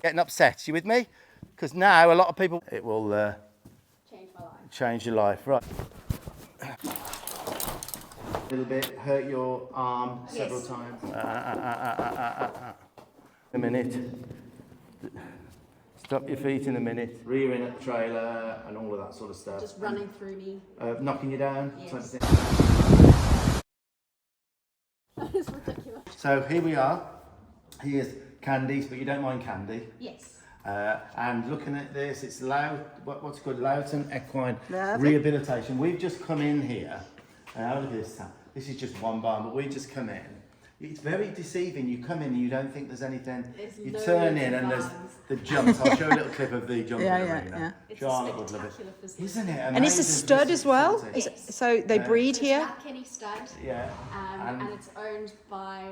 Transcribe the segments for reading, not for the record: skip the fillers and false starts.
getting upset. You with me? Because now a lot of people, it will Change my life. change your life. Right. A little bit, hurt your arm several times. A minute. Stop your feet in a minute. Rearing at the trailer and all of that sort of stuff. Just running through me. Knocking you down. Yes. Type of thing. That is ridiculous. So here we are. Here's candies, but you don't mind candy. Yes. And looking at this, it's what's it called? Loughton Equine Lovely. Rehabilitation. We've just come in here. Look at this. This is just one barn, but we've just come in. It's very deceiving. You come in and you don't think there's anything. You turn in and there's the jumps. I'll show a little clip of the jump. Yeah. Charlotte would love it. Physique. Isn't it amazing? And it's a stud as well? Yes. So they breed here? It's Kenny stud. Yeah. And it's owned by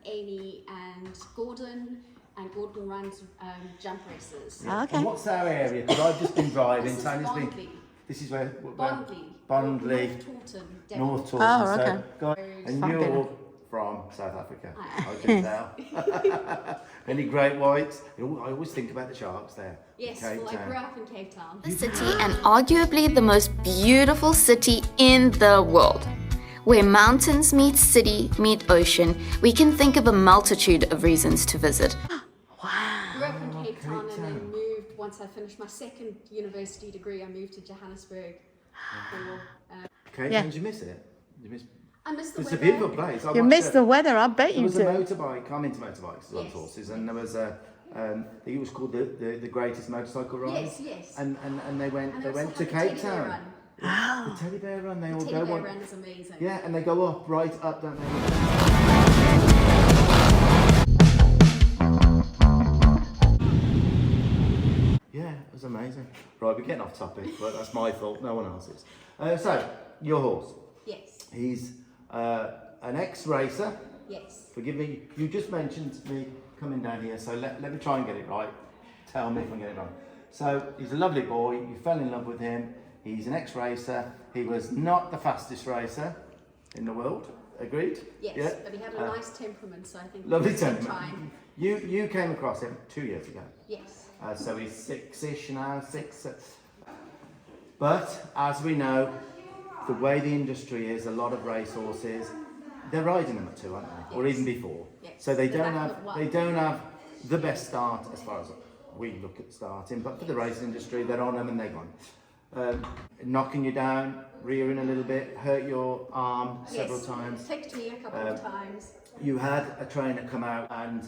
Amy and Gordon. And Gordon runs jump races. Yeah. Okay. And what's our area? Because I've just been driving. This is Bondley. This is where Bondley. North Taunton. Oh, okay. So, and Fucking you're from South Africa. I can tell. Any great whites? I always think about the sharks there. Yes, well, I grew up in Cape Town. The city and arguably the most beautiful city in the world. Where mountains meet city, meet ocean, we can think of a multitude of reasons to visit. Grew up in Cape Town and then moved, once I finished my second university degree, I moved to Johannesburg. Cape Yeah. Town, did you miss it? I miss the It's weather. a beautiful place. You miss the weather, I bet There you was a do. motorbike. I'm into motorbikes, love Yes. horses, and there was a. I think it was called the greatest motorcycle ride. Yes. And they went And they also went to had the Cape teddy bear Town. run. The teddy bear run. They all Teddy go bear on. run is amazing. Yeah, and they go up, right up, don't they? Yeah, it was amazing. Right, we're getting off topic, but that's my fault, no one else's. So, your horse. Yes. He's an ex-racer. Yes. Forgive me, you just mentioned me coming down here, so let me try and get it right. Tell me if I'm getting it wrong. So, he's a lovely boy, you fell in love with him. He's an ex-racer. He was not the fastest racer in the world. Agreed? Yes. Yeah? But he had a nice temperament, so I think Lovely he took temperament. time. You came across him 2 years ago. Yes. So he's 6-ish now, 6. But as we know, the way the industry is, a lot of racehorses, they're riding them at 2, aren't they? Or Yes. even before. Yes. So they They're don't back have at one. they don't have the best start as far as we look at starting. But for the race industry, they're on them and they're gone. Knocking you down, rearing a little bit, hurt your arm several times. Kicked me a couple of times. You had a trainer come out and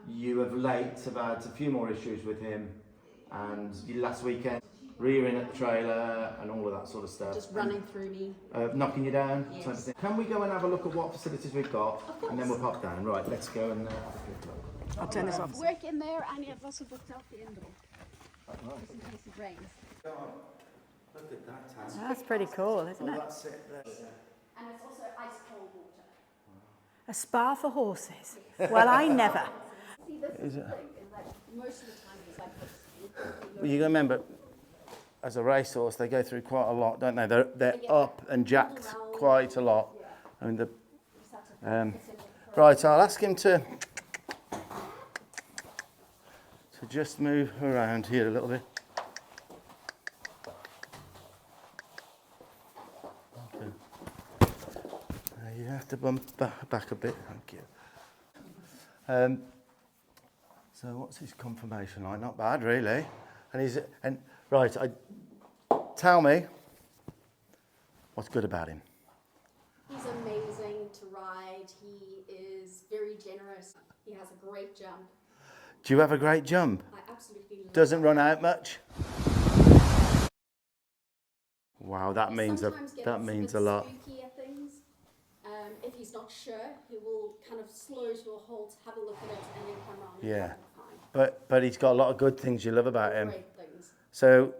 you have late have had a few more issues with him, and last weekend rearing at the trailer and all of that sort of stuff. Just running through me. Knocking you down. Yes. Type of thing. Can we go and have a look at what facilities we've got, and then we'll pop down. Right, let's go and have a quick look. I'll turn this off. Work in there, and you've also booked out the indoor. Just in case it rains. Look at that tank. That's pretty cool, isn't it? That's it there. And it's also ice cold water. A spa for horses. Well, I never. See, this is the thing, is that most of the time it's like this. Well, you remember, as a racehorse, they go through quite a lot, don't they? They're up and jacked quite a lot. I mean, right, I'll ask him to just move around here a little bit. Okay. You have to bump back a bit, thank you. So what's his conformation like? Not bad, really. And right, tell me what's good about him. He's amazing to ride. He is very generous. He has a great jump. Do you have a great jump? I absolutely love Doesn't run out much? Wow, that means a lot. Spooky at things. If he's not sure, he will kind of slow to a halt, have a look at it, and then come around. And Yeah. fine. But he's got a lot of good things you love about him. Great things. So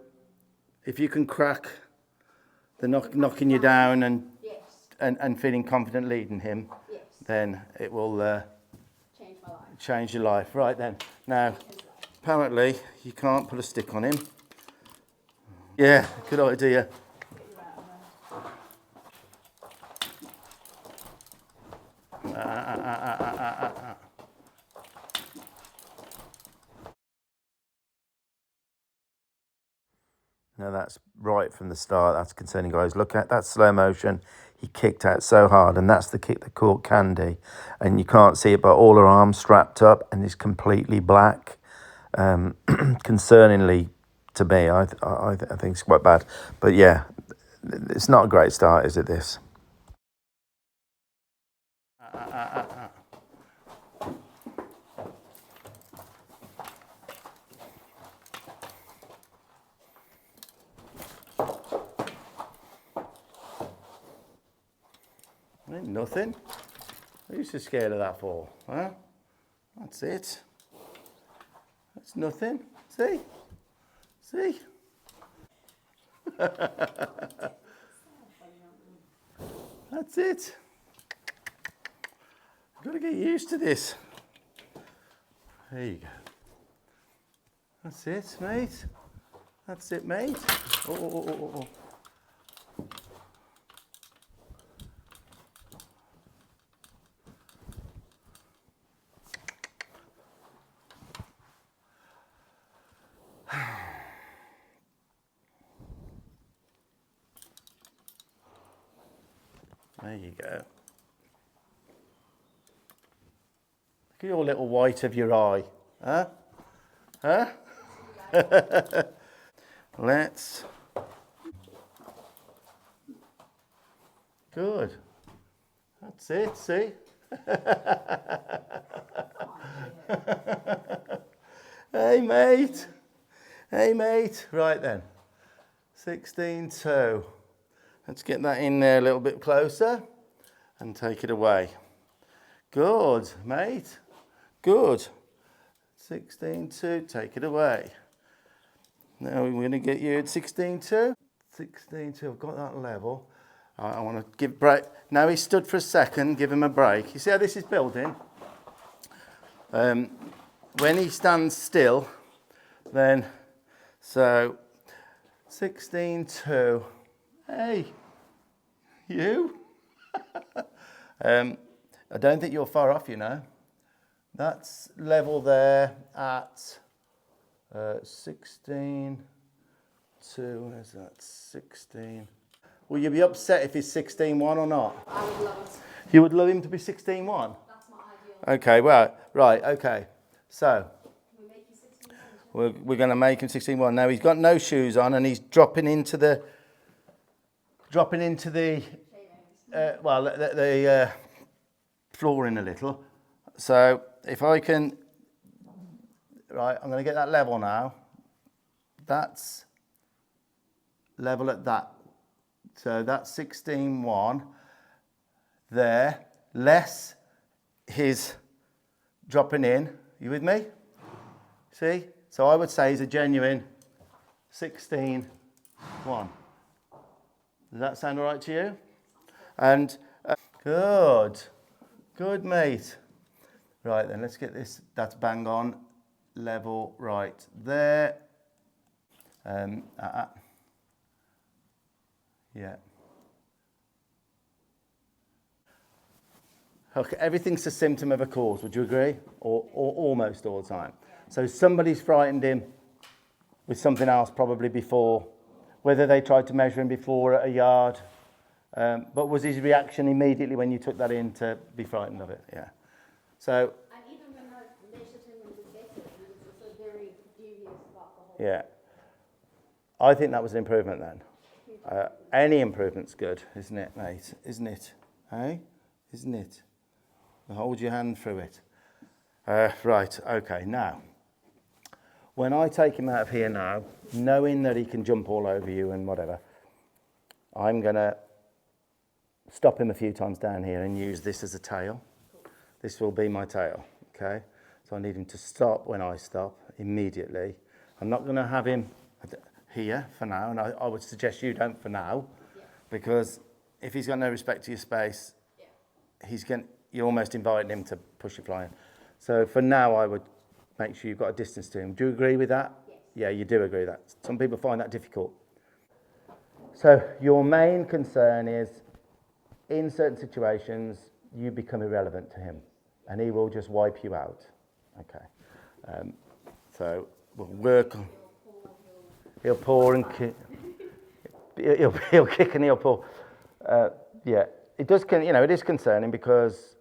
if you can crack the knocking you down Yes. and feeling confident leading him, Yes. then it will Change my life. change your life. Right then. Now, apparently you can't put a stick on him. Yeah, good idea. No, that's right from the start. That's concerning, guys. Look at that slow motion. He kicked out so hard, and that's the kick that caught Candy. And you can't see it, but all her arms strapped up, and it's completely black. Concerningly, to me, I think it's quite bad. But yeah, it's not a great start, is it? This. Ain't nothing. What are you so scared of that for? Huh? That's it. That's nothing. See? See? That's it. You've got to get used to this. There you go. That's it, mate. That's it, mate. Oh. There you go. Look at your little white of your eye. Huh? Huh? Let's. Good. That's it, see? Hey, mate. Hey, mate. Right then. 16-2. Let's get that in there a little bit closer and take it away. Good, mate. Good. 16-2, take it away. Now we're going to get you at 16-2. 16-2, I've got that level. I want to give break. Now he stood for a second, give him a break. You see how this is building? When he stands still, then, so 16-2. Hey, you? I don't think you're far off, you know. That's level there at 16-2. Where's that? 16. Will you be upset if he's 16-1 or not? I would love it. You would love him to be 16-1? That's my ideal. Okay, well, right, okay. So, Can we make you 16? we're going to make him 16-1. Now, he's got no shoes on and he's dropping into the flooring a little. So if I can, right, I'm going to get that level now. That's level at that. So that's 16-1 there, less his dropping in. You with me? See? So I would say he's a genuine 16-1. Does that sound all right to you? And good, mate. Right then, let's get this. That's bang on, level right there. Yeah. Okay, everything's a symptom of a cause. Would you agree? Or almost all the time. So somebody's frightened him with something else probably before. Whether they tried to measure him before at a yard. But was his reaction immediately when you took that in to be frightened of it? Yeah. So. And even when I measured him and was better, he was also very dubious about the whole. Yeah. I think that was an improvement then. Any improvement's good, isn't it, mate? Isn't it? Hey? Isn't it? Hold your hand through it. Right, okay, now. When I take him out of here now, knowing that he can jump all over you and whatever, I'm going to stop him a few times down here and use this as a tail. This will be my tail, okay? So I need him to stop when I stop immediately. I'm not going to have him here for now, and I would suggest you don't for now, because if he's got no respect to your space, you're almost inviting him to push you flying. So for now, I would make sure you've got a distance to him. Do you agree with that? Yes. Yeah, you do agree with that. Some people find that difficult. So your main concern is, in certain situations, you become irrelevant to him, and he will just wipe you out. Okay. So we'll work on. He'll pour and kick. he'll kick and he'll pull. Yeah, it does. It is concerning because,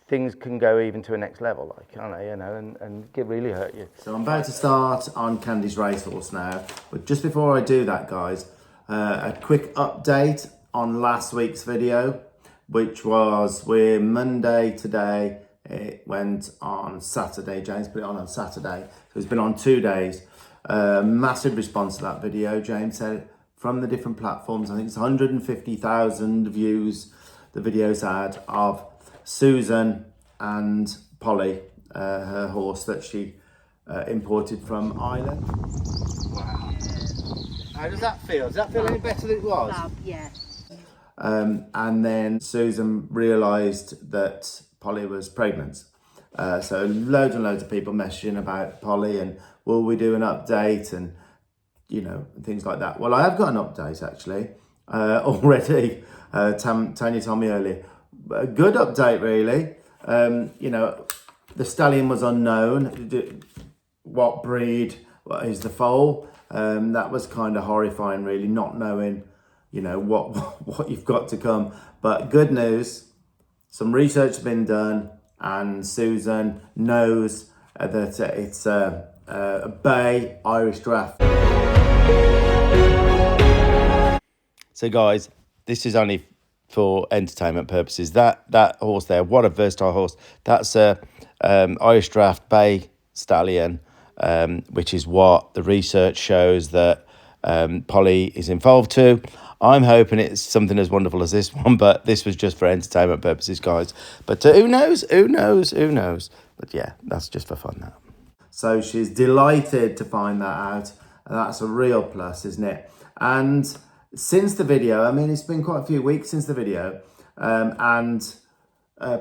things can go even to a next level, like, can't they, and get really hurt you. So I'm about to start on Candy's racehorse now, but just before I do that, guys, a quick update on last week's video, which we're Monday today. It went on Saturday. James put it on Saturday, so it's been on 2 days. Massive response to that video. James said from the different platforms, I think it's 150,000 views the video's had of Susan and Polly, her horse that she imported from Ireland. Wow. How does that feel? Does that feel any better than it was? Yeah. And then Susan realised that Polly was pregnant. So loads and loads of people messaging about Polly and will we do an update and, things like that. Well, I have got an update actually already. Tanya told me earlier. A good update, really. The stallion was unknown. What breed? What is the foal? That was kind of horrifying, really, not knowing, what you've got to come. But good news, some research has been done, and Susan knows that it's a bay Irish draft. So, guys, this is only for entertainment purposes. That horse there, what a versatile horse. That's a Irish draft bay stallion, which is what the research shows that Polly is involved to. I'm hoping it's something as wonderful as this one, but this was just for entertainment purposes, guys. But who knows? But yeah, that's just for fun now. So she's delighted to find that out. And that's a real plus, isn't it? And since the video, it's been quite a few weeks since the video, and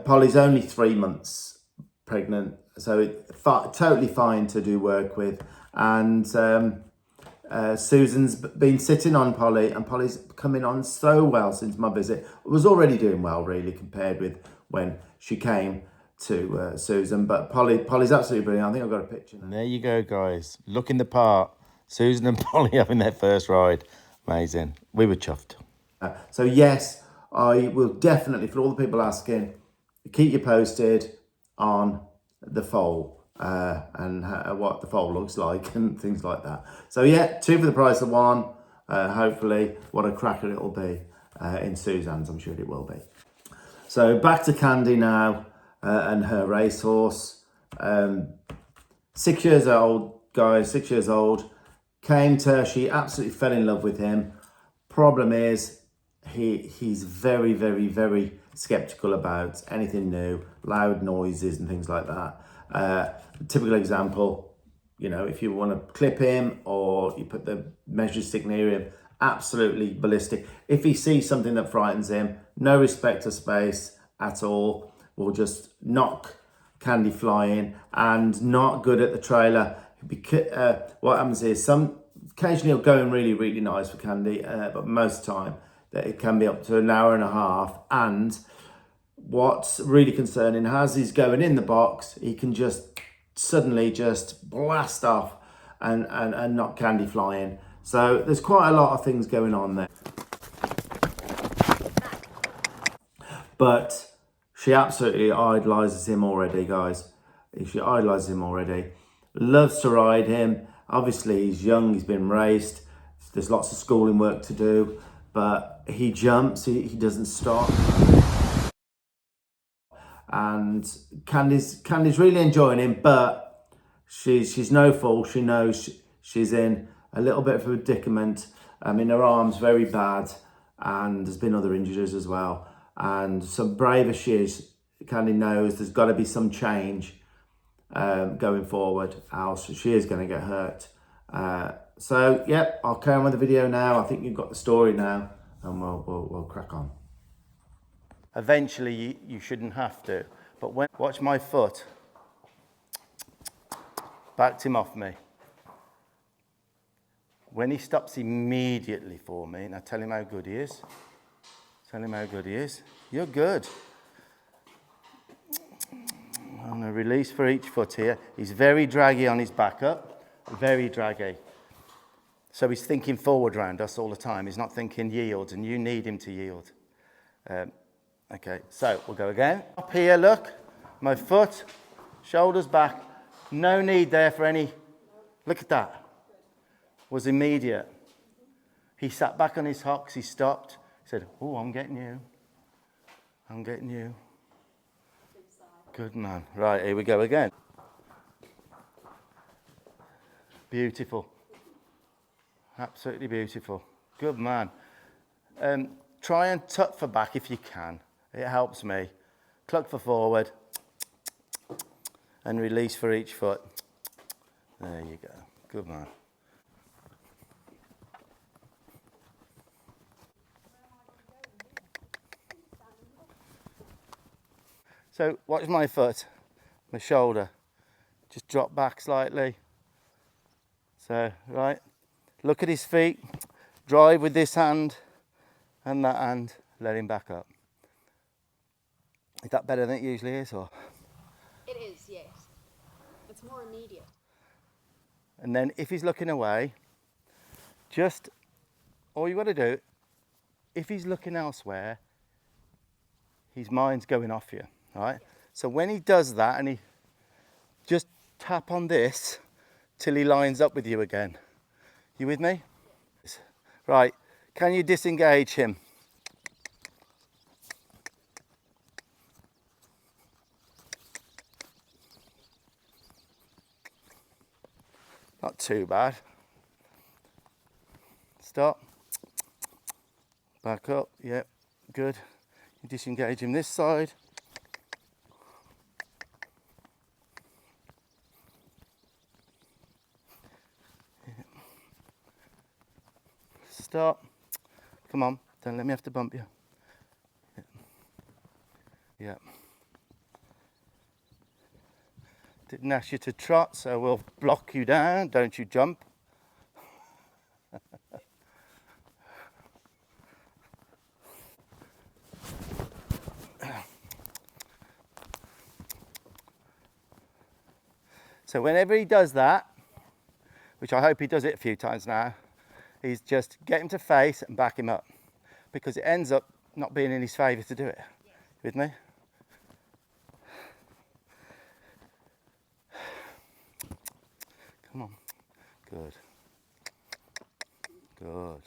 Polly's only 3 months pregnant, so it's totally fine to do work with. And Susan's been sitting on Polly, and Polly's coming on so well since my visit. It was already doing well, really, compared with when she came to Susan. But Polly's absolutely brilliant. I think I've got a picture now. And there you go, guys. Looking the part. Susan and Polly having their first ride. Amazing. We were chuffed. So yes, I will definitely, for all the people asking, keep you posted on the foal and what the foal looks like and things like that. So yeah, 2 for the price of 1. Hopefully, what a cracker it'll be in Suzanne's. I'm sure it will be. So back to Candy now and her racehorse. 6 years old, guys. 6 years old. Came to her, she absolutely fell in love with him. Problem is, he's very, very, very skeptical about anything new, loud noises and things like that. Typical example, if you want to clip him or you put the measure stick near him, absolutely ballistic. If he sees something that frightens him, no respect for space at all, will just knock Candy flying, and not good at the trailer. What happens is occasionally it'll go in really, really nice for Candy, but most of the time that it can be up to an hour and a half. And what's really concerning, as he's going in the box, he can just suddenly just blast off and knock Candy flying. So there's quite a lot of things going on there. But she absolutely idolises him already, guys. She idolises him already. Loves to ride him. Obviously, he's young, he's been raced. There's lots of schooling work to do, but he jumps, he doesn't stop. And Candy's really enjoying him, but she's no fool. She knows she's in a little bit of a predicament. Her arm's very bad, and there's been other injuries as well. And so brave as she is, Candy knows there's got to be some change going forward, else she is going to get hurt. So yeah, I'll carry on with the video now. I think you've got the story now, and we'll crack on. Eventually, you shouldn't have to, but watch my foot. Backed him off me. When he stops immediately for me, now tell him how good he is. Tell him how good he is. You're good. I'm going to release for each foot here. He's very draggy on his back up. Very draggy. So he's thinking forward round us all the time. He's not thinking yield, and you need him to yield. Okay, so we'll go again. Up here, look. My foot, shoulders back. No need there for any. Look at that. Was immediate. He sat back on his hocks. He stopped. He said, oh, I'm getting you. I'm getting you. Good man. Right, here we go again. Beautiful. Absolutely beautiful. Good man. Try and tuck for back if you can. It helps me. Cluck for forward. And release for each foot. There you go. Good man. So watch my foot, my shoulder. Just drop back slightly. So, right. Look at his feet. Drive with this hand and that hand. Let him back up. Is that better than it usually is? Or? It is, yes. It's more immediate. And then if he's looking away, just, all you got to do, if he's looking elsewhere, his mind's going off you, right? So when he does that, and he just tap on this till he lines up with you again. You with me? Yes. Right, can you disengage him? Not too bad. Stop. Back up. Yep, good. You disengage him this side. Yep. Stop. Come on. Don't let me have to bump you. Yep. Yep. Didn't ask you to trot, so we'll block you down. Don't you jump. So whenever he does that, which I hope he does it a few times now, he's just get him to face and back him up, because it ends up not being in his favour to do it. Yes. With me? Come on. Good. Good.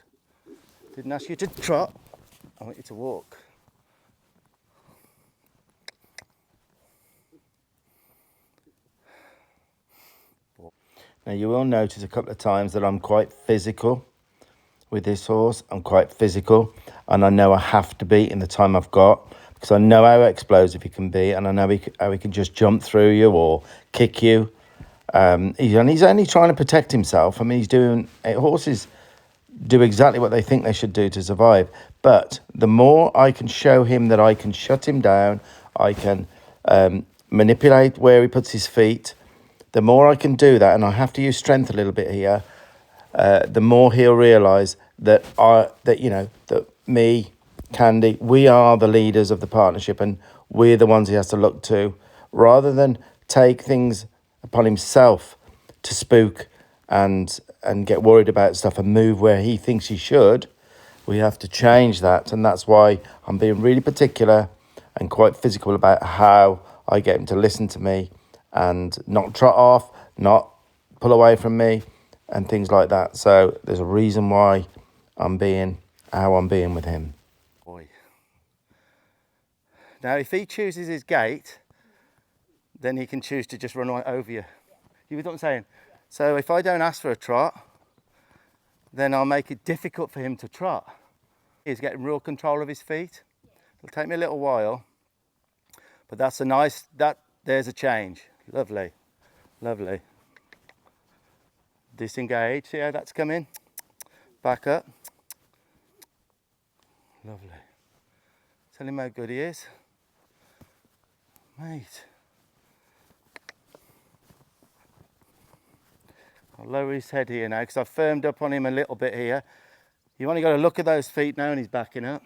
Didn't ask you to trot. I want you to walk. Now you will notice a couple of times that I'm quite physical with this horse. I'm quite physical, and I know I have to be in the time I've got, because I know how explosive he can be, and I know how he can just jump through you or kick you. He's only trying to protect himself. I mean, horses do exactly what they think they should do to survive. But the more I can show him that I can shut him down, I can manipulate where he puts his feet, the more I can do that, and I have to use strength a little bit here, the more he'll realise that me, Candy, we are the leaders of the partnership, and we're the ones he has to look to, rather than take things upon himself to spook and get worried about stuff and move where he thinks he should. We have to change that, and that's why I'm being really particular and quite physical about how I get him to listen to me and not trot off, not pull away from me, and things like that. So there's a reason why I'm being how I'm being with him. Boy. Now, if he chooses his gait, then he can choose to just run right over you. You know what I'm saying? So if I don't ask for a trot, then I'll make it difficult for him to trot. He's getting real control of his feet. It'll take me a little while, but that's a nice, there's a change. Lovely, lovely. Disengage, see how that's coming? Back up. Lovely. Tell him how good he is. Mate. I'll lower his head here now because I've firmed up on him a little bit here. You've only got to look at those feet now and he's backing up.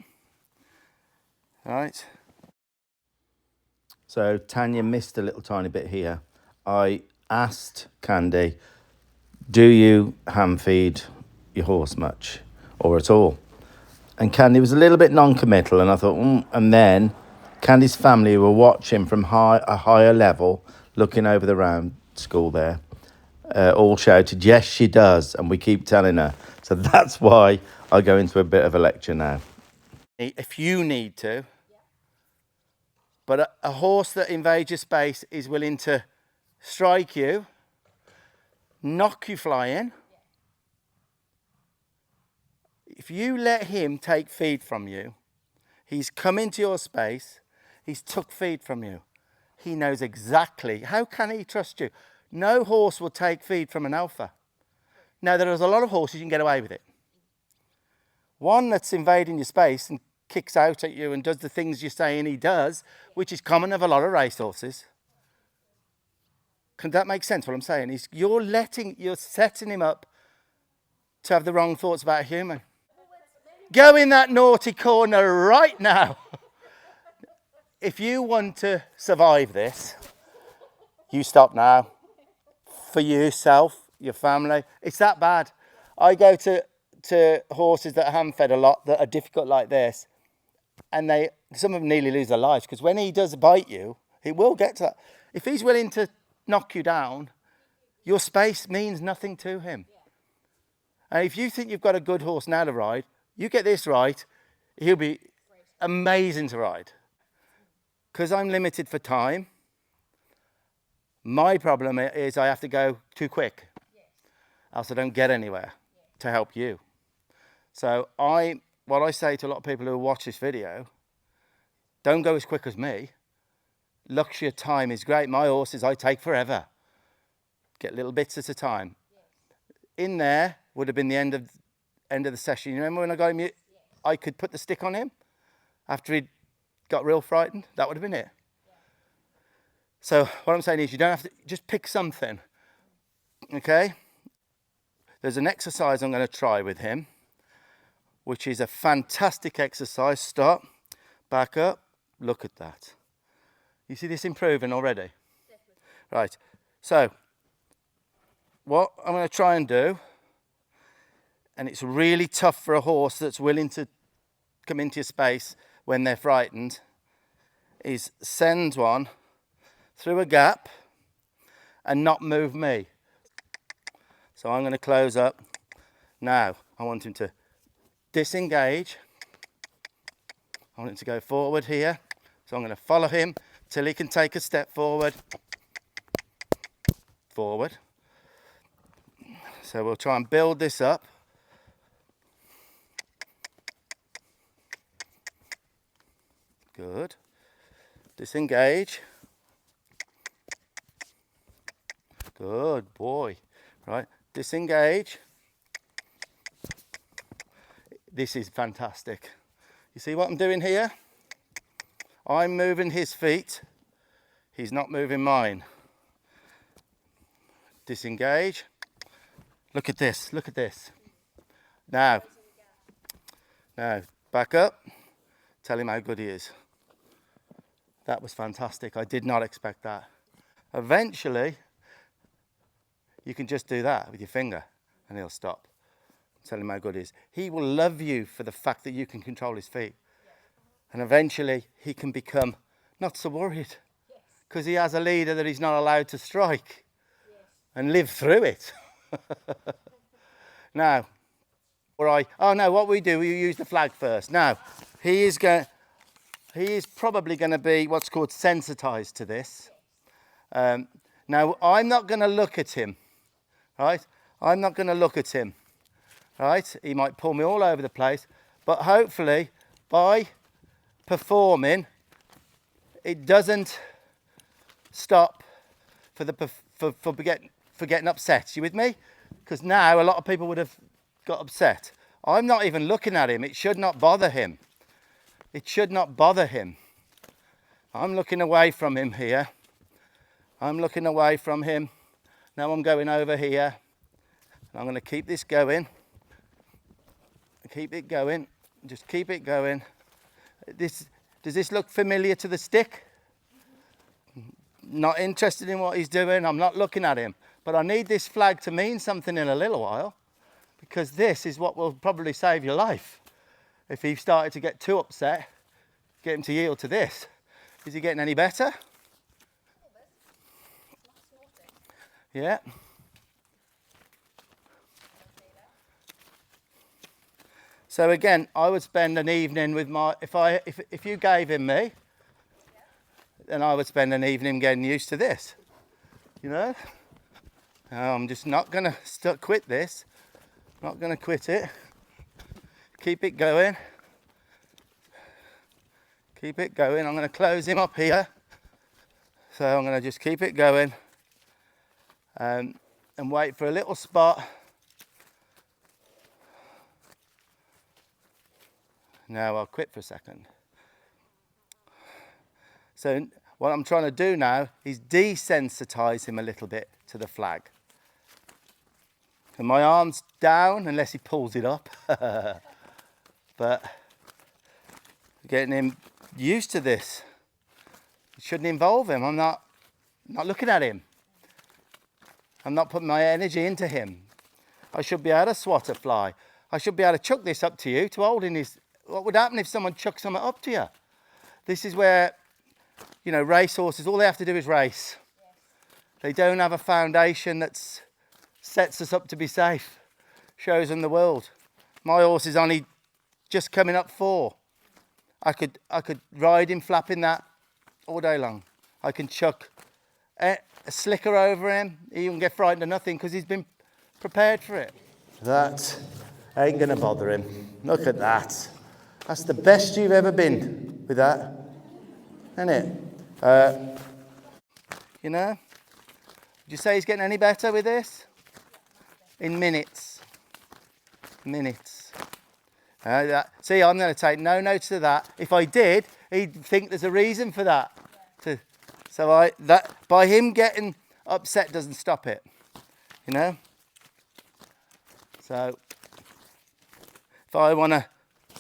All right. So Tanya missed a little tiny bit here. I asked Candy, do you hand feed your horse much or at all. And Candy was a little bit non-committal, and I thought, and then Candy's family were watching from a higher level, looking over the round school there, all shouted, yes, she does, and we keep telling her. So that's why I go into a bit of a lecture now. If you need to, but a horse that invades your space is willing to strike you, knock you flying. If you let him take feed from you, he's come into your space, he's took feed from you. He knows exactly. How can he trust you? No horse will take feed from an alpha. Now, there is a lot of horses you can get away with it. One that's invading your space and kicks out at you and does the things you're saying he does, which is common of a lot of racehorses. Can that make sense, what I'm saying? You're setting him up to have the wrong thoughts about a human. Go in that naughty corner right now. If you want to survive this, you stop now. For yourself, your family. It's that bad. I go to horses that are hand-fed a lot, that are difficult like this, and some of them nearly lose their lives, because when he does bite you, he will get to that. If he's willing to knock you down, your space means nothing to him. And if you think you've got a good horse now to ride, you get this right, he'll be amazing to ride. Because I'm limited for time, my problem is I have to go too quick, else I don't get anywhere to help you. So what I say to a lot of people who watch this video, don't go as quick as me. Luxury of time is great. My horses, I take forever. Get little bits at a time. In there would have been the end of the session. You remember when I got him, I could put the stick on him after he'd got real frightened? That would have been it. So what I'm saying is you don't have to, just pick something, okay? There's an exercise I'm going to try with him, which is a fantastic exercise. Stop, back up, look at that. You see this improving already? Definitely. Right, so what I'm going to try and do, and it's really tough for a horse that's willing to come into your space when they're frightened, is send one through a gap and not move me. So I'm going to close up. Now I want him to disengage. I want him to go forward here. So I'm going to follow him till he can take a step forward. Forward. So we'll try and build this up. Good. Disengage. Good boy. Right, disengage. This is fantastic. You see what I'm doing here? I'm moving his feet. He's not moving mine. Disengage. Look at this, look at this. Now, back up. Tell him how good he is. That was fantastic. I did not expect that. Eventually, you can just do that with your finger and he'll stop. Tell him how good he is. He will love you for the fact that you can control his feet. And eventually he can become not so worried because he has a leader that he's not allowed to strike and live through it. Now, what we do, we use the flag first. Now, he is probably going to be what's called sensitized to this. Now, I'm not going to look at him. Right? I'm not going to look at him. Right? He might pull me all over the place, but hopefully by performing, it doesn't stop for getting upset. You with me? Because now a lot of people would have got upset. I'm not even looking at him. It should not bother him. It should not bother him. I'm looking away from him here. I'm looking away from him. Now I'm going over here. I'm going to keep this going. Keep it going. Just keep it going. Does this look familiar to the stick? Not interested in what he's doing. I'm not looking at him. But I need this flag to mean something in a little while. because this is what will probably save your life. If he started to get too upset, get him to yield to this. Is he getting any better? Yeah. So again, I would spend an evening with my, if you gave him me, then I would spend an evening getting used to this, you know. I'm just not going to quit this, not going to quit it. Keep it going. Keep it going. I'm going to close him up here. So I'm going to just keep it going and wait for a little spot. Now I'll quit for a second. So what I'm trying to do now is desensitize him a little bit to the flag. And my arm's down unless he pulls it up. But getting him used to this. It shouldn't involve him. I'm not looking at him. I'm not putting my energy into him. I should be able to swat a fly. I should be able to chuck this up to you to hold in his... What would happen if someone chucked something up to you? This is where, you know, racehorses, all they have to do is race. Yes. They don't have a foundation that sets us up to be safe, shows them the world. My horse is only just coming up 4. I could ride him flapping that all day long. I can chuck a slicker over him. He won't get frightened of nothing because he's been prepared for it. That ain't going to bother him. Look at that. That's the best you've ever been with that, isn't it? You know? Would you say he's getting any better with this? In minutes. Minutes. See, I'm going to take no notice of that. If I did, he'd think there's a reason for that. So by him getting upset doesn't stop it. You know? So if I want to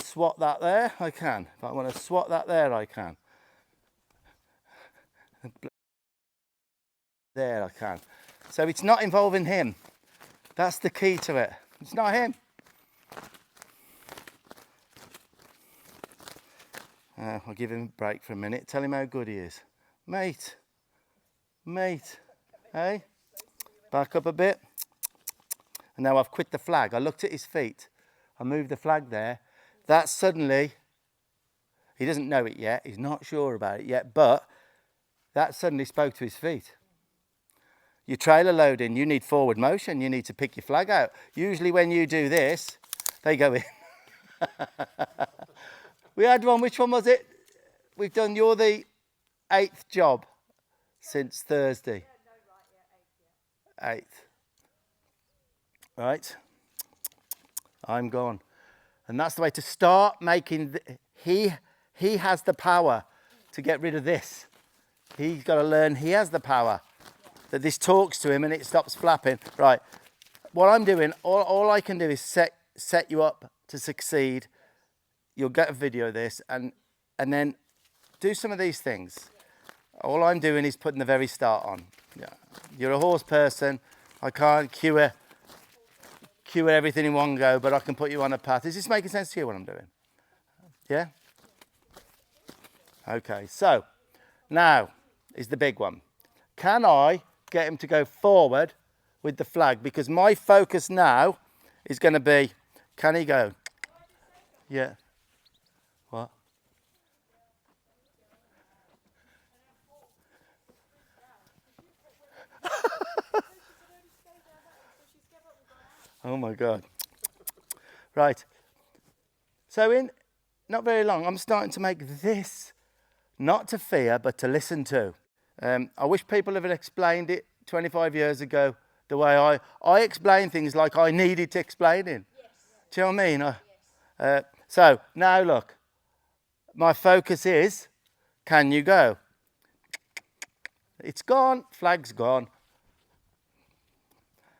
swat that there, I can. If I want to swat that there, I can. There, I can. So it's not involving him. That's the key to it. It's not him. I'll give him a break for a minute. Tell him how good he is. Mate. Hey? Back up a bit. And now I've quit the flag. I looked at his feet. I moved the flag there. That suddenly, he doesn't know it yet. He's not sure about it yet. But that suddenly spoke to his feet. Your trailer loading, you need forward motion. You need to pick your flag out. Usually when you do this, they go in. We had one, which one was it? We've done, you're the 8th job since Thursday. 8th. Right. I'm gone. And that's the way to start making, he has the power to get rid of this. He's got to learn he has the power. That this talks to him and it stops flapping. Right. What I'm doing, all I can do is set you up to succeed. You'll get a video of this and then do some of these things. All I'm doing is putting the very start on. Yeah. You're a horse person. I can't cue everything in one go, but I can put you on a path. Is this making sense to you what I'm doing? Yeah? Okay, so now is the big one. Can I get him to go forward with the flag? Because my focus now is going to be, can he go? Yeah. What? Oh my God. Right. So in not very long, I'm starting to make this not to fear, but to listen to. I wish people had explained it 25 years ago the way I explain things like I needed to explain it. Yes. Do you know what I mean? Yes. So now look, my focus is, can you go? It's gone, flag's gone.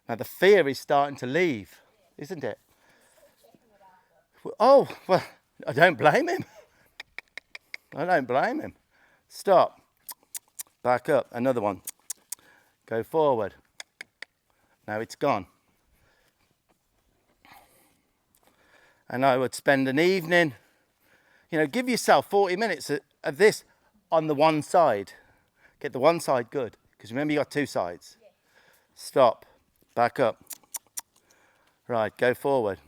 Now the fear is starting to leave, isn't it? Oh, well, I don't blame him. I don't blame him. Stop. Back up. Another one. Go forward. Now it's gone. and I would spend an evening, you know, give yourself 40 minutes of this on the one side. Get the one side good, because remember you got two sides. Stop, back up. Right, go forward.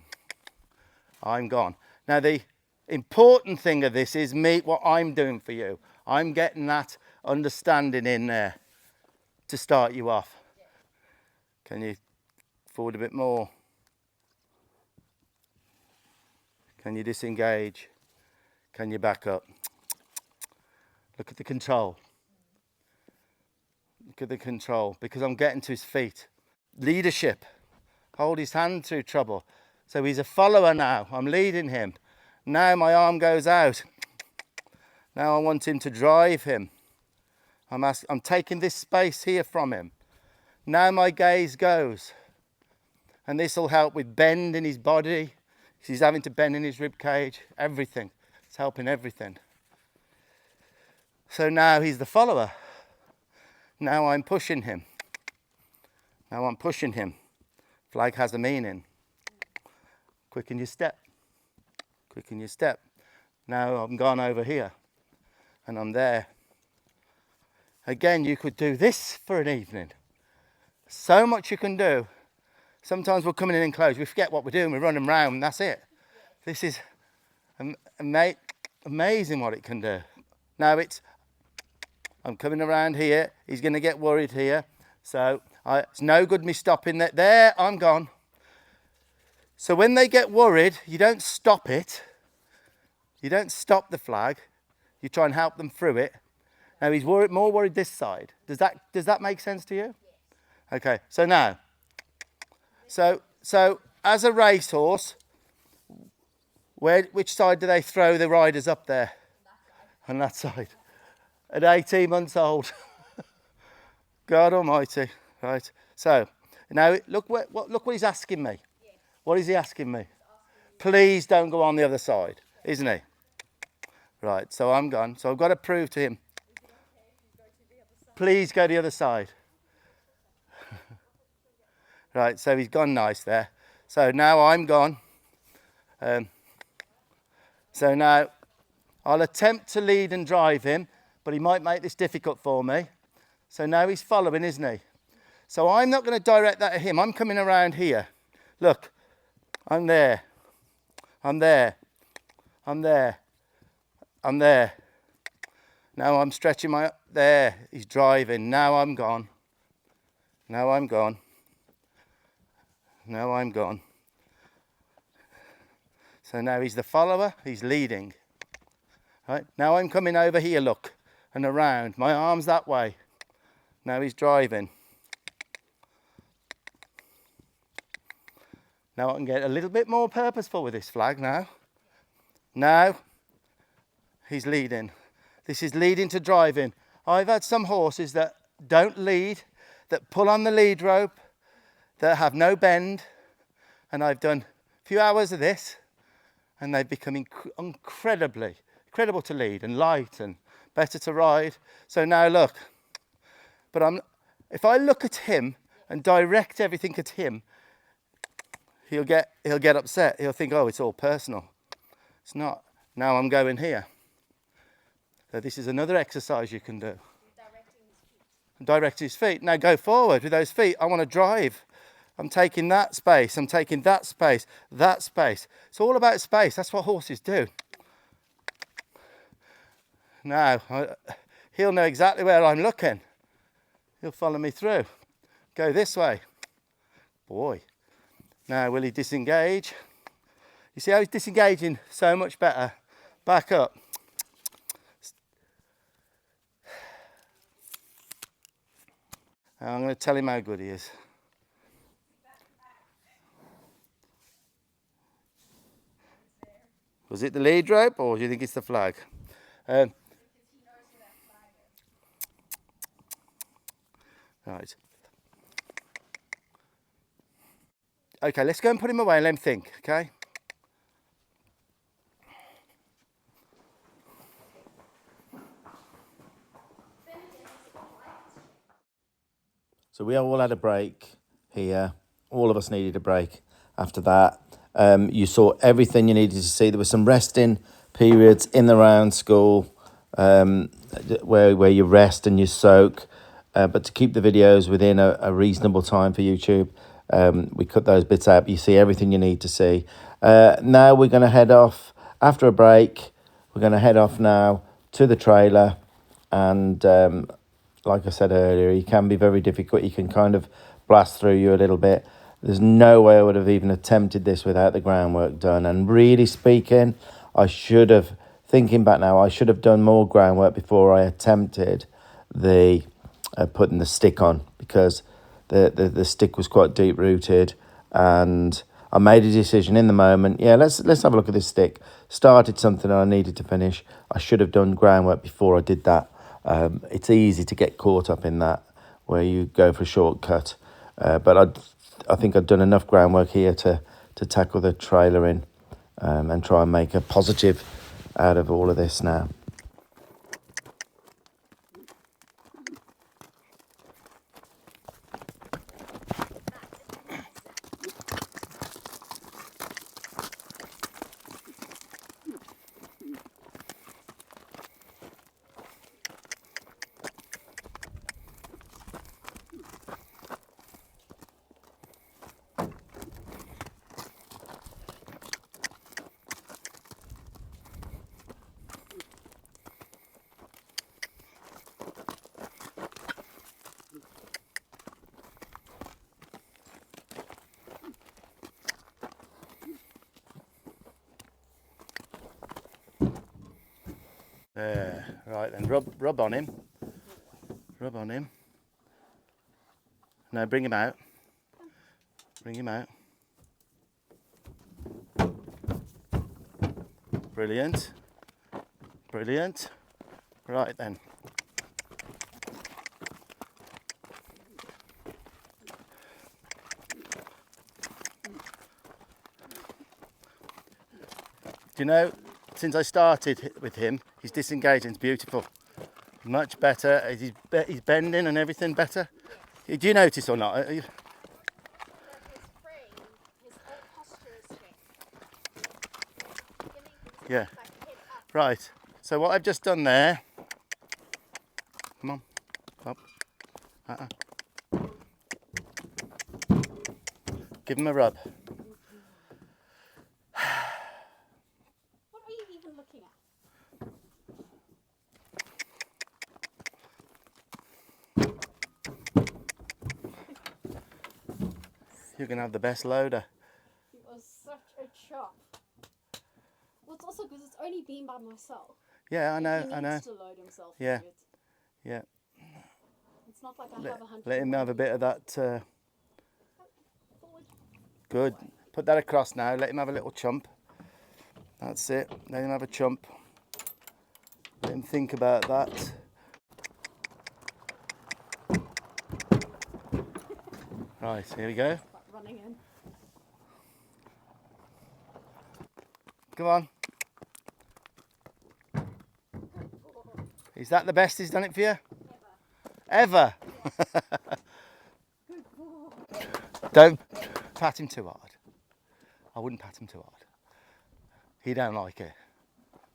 I'm gone. Now the important thing of this is what I'm doing for you. I'm getting that understanding in there to start you off. Can you forward a bit more? Can you disengage? Can you back up? Look at the control. Look at the control, because I'm getting to his feet. Leadership. Hold his hand through trouble. So he's a follower now. I'm leading him. Now my arm goes out. Now I want him to drive him. I'm taking this space here from him. Now my gaze goes. And this will help with bend in his body. He's having to bend in his rib cage. Everything. It's helping everything. So now he's the follower. Now I'm pushing him. Now I'm pushing him. Flag has a meaning. Quicken your step. Quicken your step. Now I'm gone over here. And I'm there. Again, you could do this for an evening. So much you can do. Sometimes we're coming in and close. We forget what we're doing. We're running around and that's it. This is amazing what it can do. Now I'm coming around here. He's going to get worried here. So it's no good me stopping that. There, I'm gone. So when they get worried, you don't stop it. You don't stop the flag. You try and help them through it. Now he's more worried this side. Does that make sense to you? Okay. So now, so as a racehorse, which side do they throw the riders up there? On that side. At 18 months old. God Almighty. Right. So now look what he's asking me. What is he asking me? Please don't go on the other side, isn't he? Right, so I'm gone. So I've got to prove to him. Please go to the other side. Right, so he's gone nice there. So now I'm gone. So now I'll attempt to lead and drive him, but he might make this difficult for me. So now he's following, isn't he? So I'm not going to direct that at him. I'm coming around here. Look. I'm there. I'm there. I'm there. I'm there. Now I'm stretching there. He's driving. Now I'm gone. Now I'm gone. Now I'm gone. So now he's the follower. He's leading. Right. Now I'm coming over here, look, and around. My arm's that way. Now he's driving. Now I can get a little bit more purposeful with this flag now. Now he's leading. This is leading to driving. I've had some horses that don't lead, that pull on the lead rope, that have no bend. And I've done a few hours of this and they've become incredible to lead and light and better to ride. So now look, but if I look at him and direct everything at him, he'll get upset. He'll think, oh, it's all personal. It's not. Now I'm going here. So this is another exercise you can do. Direct his feet. Now go forward with those feet. I want to drive. I'm taking that space. I'm taking that space. That space. It's all about space. That's what horses do. Now, he'll know exactly where I'm looking. He'll follow me through. Go this way. Boy. Now, will he disengage? You see how he's disengaging so much better? Back up. Now I'm going to tell him how good he is. Was it the lead rope or do you think it's the flag? Right. Okay, let's go and put him away and let him think, okay? So we all had a break here. All of us needed a break after that. You saw everything you needed to see. There were some resting periods in the round school where you rest and you soak. But to keep the videos within a reasonable time for YouTube, we cut those bits out. You see everything you need to see. Now we're going to head off, after a break, we're going to head off now to the trailer. And like I said earlier, he can be very difficult. He can kind of blast through you a little bit. There's no way I would have even attempted this without the groundwork done. And really speaking, I should have, thinking back now, I should have done more groundwork before I attempted the putting the stick on, because the stick was quite deep rooted, and I made a decision in the moment. Yeah, let's have a look at this stick. Started something I needed to finish. I should have done groundwork before I did that. It's easy to get caught up in that, where you go for a shortcut. But I think I've done enough groundwork here to tackle the trailer in and try and make a positive out of all of this now. Right then, rub on him. Rub on him. No, bring him out. Bring him out. Brilliant. Brilliant. Right then. Do you know, since I started with him, his disengaging's beautiful. Much better. He's bending and everything better. Yeah. Do you notice or not? His whole posture is fixed. Yeah. Right. So what I've just done there. Come on. Up. Give him a rub. What are you even looking at? You're going to have the best loader. He was such a chop. Well, it's also because it's only been by myself. Yeah, I know. He needs to load himself. Yeah. A bit. Yeah. It's not like I have 100. Let him have a bit of that. Forward. Good. Put that across now. Let him have a little chump. That's it. Let him have a chump. Let him think about that. Right, here we go. Running in. Come on. Is that the best he's done it for you? Ever? Don't pat him too hard. I wouldn't pat him too hard. He don't like it.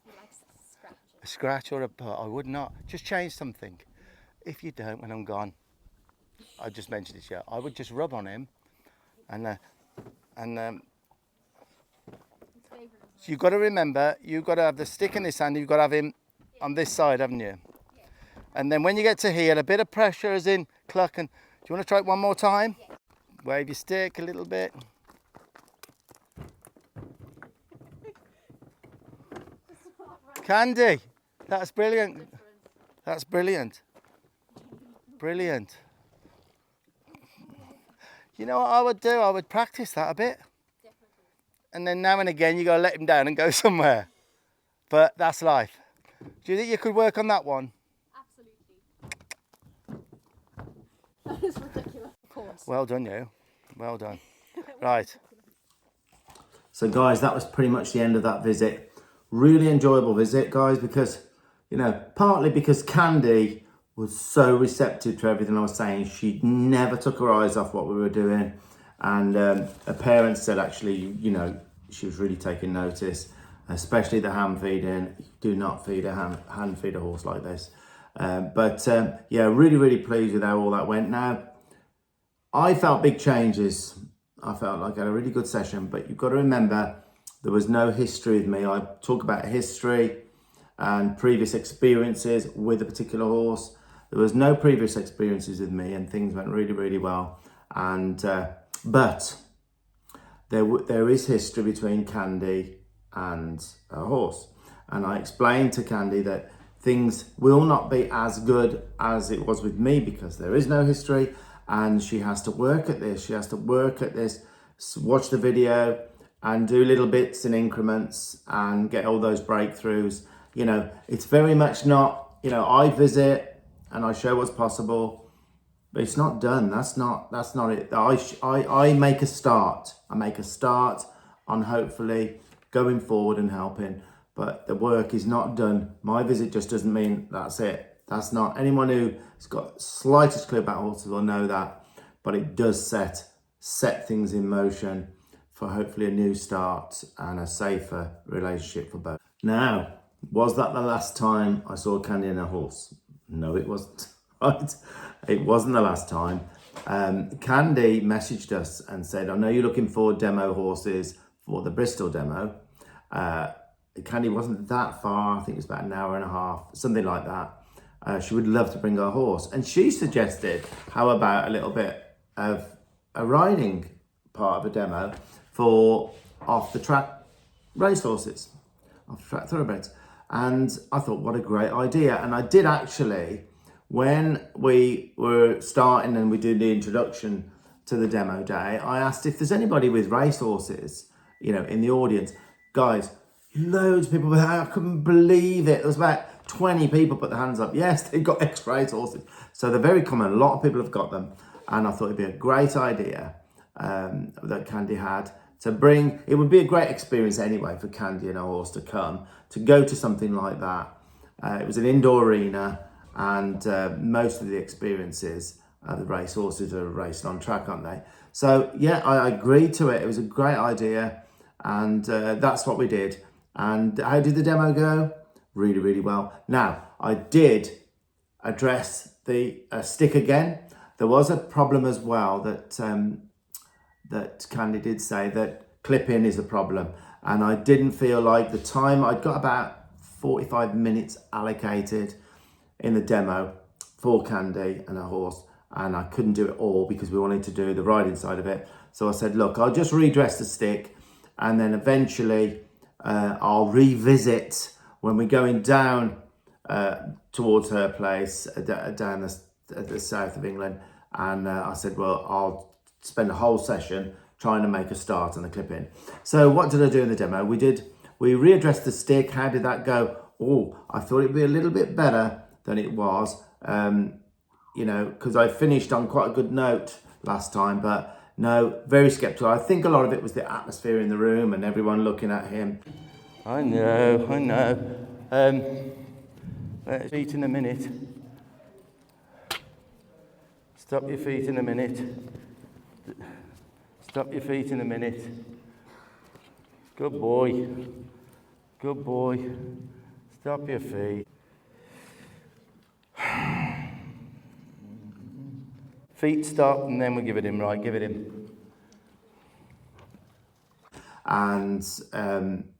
He likes scratches. A scratch or a putt, I would not. Just change something. If you don't, when I'm gone, I just mentioned it here, I would just rub on him and so you've got to remember, you've got to have the stick in this hand, you've got to have him on this side, haven't you? Yeah. And then when you get to here, a bit of pressure as in cluck, and do you want to try it one more time? Yeah. Wave your stick a little bit. Candy, that's brilliant. That's brilliant. Brilliant. You know what I would do? I would practice that a bit. Definitely. And then now and again, you got to let him down and go somewhere. But that's life. Do you think you could work on that one? Absolutely. That is ridiculous. Of course. Well done, you. Well done. Right. So guys, that was pretty much the end of that visit. Really enjoyable visit, guys, because, you know, partly because Candy was so receptive to everything I was saying. She never took her eyes off what we were doing. And her parents said, actually, you know, she was really taking notice, especially the hand feeding. Do not feed a hand feed a horse like this. Yeah, really pleased with how all that went. Now, I felt big changes. I felt like I had a really good session, but you've got to remember there was no history with me. I talk about history and previous experiences with a particular horse. There was no previous experiences with me, and things went really well. And but there is history between Candy and her horse, and I explained to Candy that things will not be as good as it was with me because there is no history, and she has to work at this. She has to work at this, watch the video and do little bits in increments and get all those breakthroughs. You know, it's very much not, you know, I visit and I show what's possible, but it's not done. That's not it. I make a start. I make a start on hopefully going forward and helping, but the work is not done. My visit just doesn't mean that's it. That's not, anyone who's got slightest clue about horses will know that, but it does set things in motion for hopefully a new start and a safer relationship for both. Now, was that the last time I saw Candy and her horse? No, it wasn't. Right? It wasn't the last time. Candy messaged us and said, I know you're looking for demo horses for the Bristol demo. Candy wasn't that far. I think it was about an hour and a half, something like that. She would love to bring her horse. And she suggested, how about a little bit of a riding part of a demo for off the track racehorses, off the track thoroughbreds. And I thought, what a great idea. And I did actually, when we were starting and we did the introduction to the demo day, I asked if there's anybody with racehorses, you know, in the audience. Guys, loads of people, I couldn't believe it. There was about 20 people put their hands up. Yes, they've got ex-racehorses. So they're very common. A lot of people have got them. And I thought it'd be a great idea that Candy had to bring. It would be a great experience anyway for Candy and her horse to come, to go to something like that. It was an indoor arena, and most of the experiences the racehorses are racing on track, aren't they? So yeah, I agreed to it. It was a great idea, and that's what we did. And how did the demo go? Really well. Now, I did address the stick again. There was a problem as well that that Candy did say that clip-in is a problem, and I didn't feel like the time, I'd got about 45 minutes allocated in the demo for Candy and her horse, and I couldn't do it all because we wanted to do the riding side of it. So I said, look, I'll just redress the stick, and then eventually I'll revisit when we're going down towards her place, down the south of England. And I said, well, I'll spend a whole session trying to make a start on the clip-in. So what did I do in the demo? We readdressed the stick. How did that go? Oh, I thought it'd be a little bit better than it was, you know, because I finished on quite a good note last time, but no, very skeptical. I think a lot of it was the atmosphere in the room and everyone looking at him. I know. Let's eat in a minute. Stop your feet in a minute. Stop your feet in a minute. Good boy. Good boy. Stop your feet. Feet stop, and then we give it him, right? Give it him. And,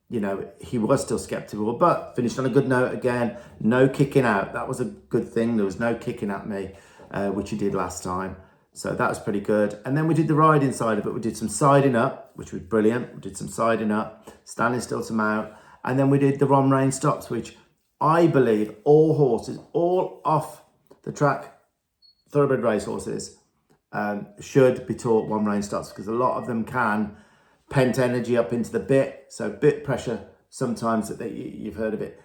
you know, he was still sceptical, but finished on a good note again. No kicking out. That was a good thing. There was no kicking at me, which he did last time. So that was pretty good. And then we did the riding side of it. We did some siding up, which was brilliant. We did some siding up, standing still to mount. And then we did the on rein stops, which I believe all horses, all off the track thoroughbred racehorses should be taught one rein stops, because a lot of them can pent energy up into the bit. So bit pressure, sometimes that you've heard of it,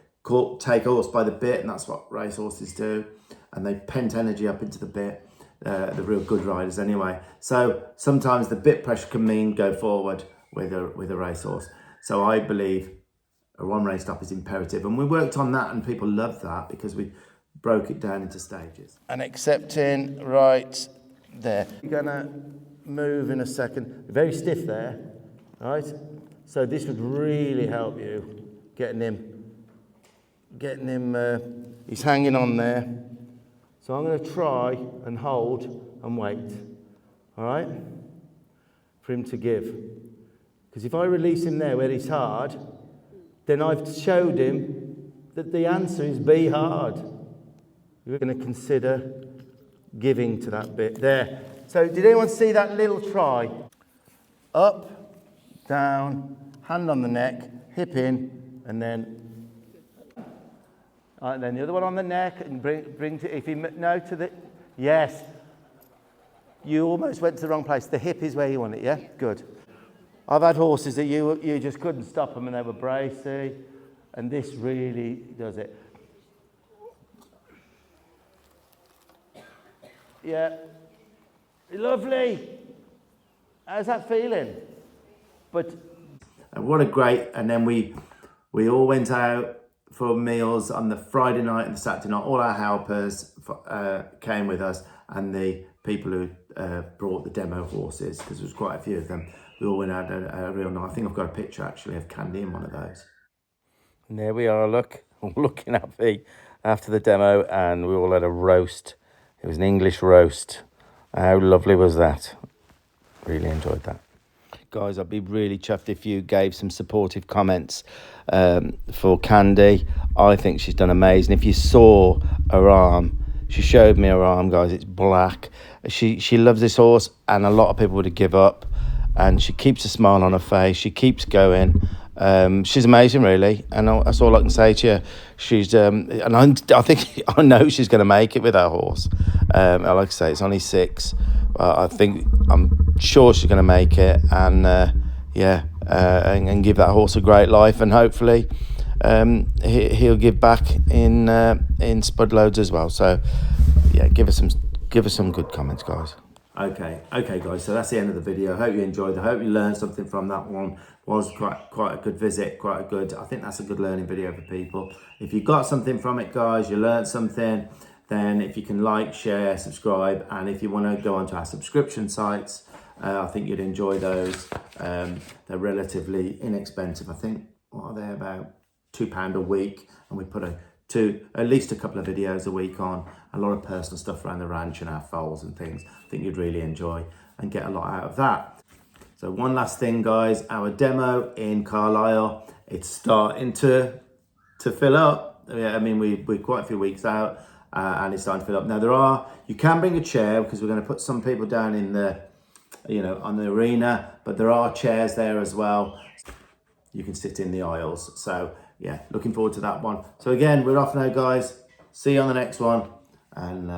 take a horse by the bit, and that's what racehorses do. And they pent energy up into the bit. The real good riders anyway. So sometimes the bit pressure can mean go forward with a racehorse. So I believe a one rein stop is imperative, and we worked on that, and people loved that because we broke it down into stages. And accepting right there. You're gonna move in a second. Very stiff there, right? So this would really help you getting him, he's hanging on there. So I'm going to try and hold and wait, all right, for him to give. Because if I release him there where he's hard, then I've showed him that the answer is be hard. You're going to consider giving to that bit there. So did anyone see that little try? Up, down, hand on the neck, hip in, and then then the other one on the neck, and bring to, if you no to the, yes. You almost went to the wrong place. The hip is where you want it, yeah? Good. I've had horses that you just couldn't stop them and they were bracy, and this really does it. Yeah. Lovely. How's that feeling? But what a great, and then we all went out for meals on the Friday night and the Saturday night. All our helpers came with us, and the people who brought the demo horses, because there was quite a few of them. We all went out a real night. I think I've got a picture actually of Candy in one of those. And there we are, look, looking at me after the demo, and we all had a roast. It was an English roast. How lovely was that? Really enjoyed that. Guys, I'd be really chuffed if you gave some supportive comments for Candy. I think she's done amazing. If you saw her arm, she showed me her arm, guys. It's black. She loves this horse, and a lot of people would have give up. And she keeps a smile on her face. She keeps going. She's amazing, really. And that's all I can say to you. She's and I think I know she's going to make it with her horse. Like I say, it's only 6. I'm sure she's going to make it, and and give that horse a great life, and hopefully he'll give back in spud loads as well. So yeah, give us some good comments, guys. Okay, guys. So that's the end of the video. I hope you enjoyed. I hope you learned something from that one. It was quite a good visit. I think that's a good learning video for people. If you got something from it, guys, you learned something, then if you can like, share, subscribe, and if you want to go onto our subscription sites, I think you'd enjoy those. They're relatively inexpensive. I think, what are they, about £2 a week, and we put at least a couple of videos a week on, a lot of personal stuff around the ranch and our foals and things. I think you'd really enjoy and get a lot out of that. So one last thing, guys, our demo in Carlisle, it's starting to fill up. I mean, we're quite a few weeks out, and it's starting to fill up. Now you can bring a chair, because we're going to put some people down in the, on the arena, but there are chairs there as well. You can sit in the aisles. So yeah, looking forward to that one. So again, we're off now, guys. See you on the next one, and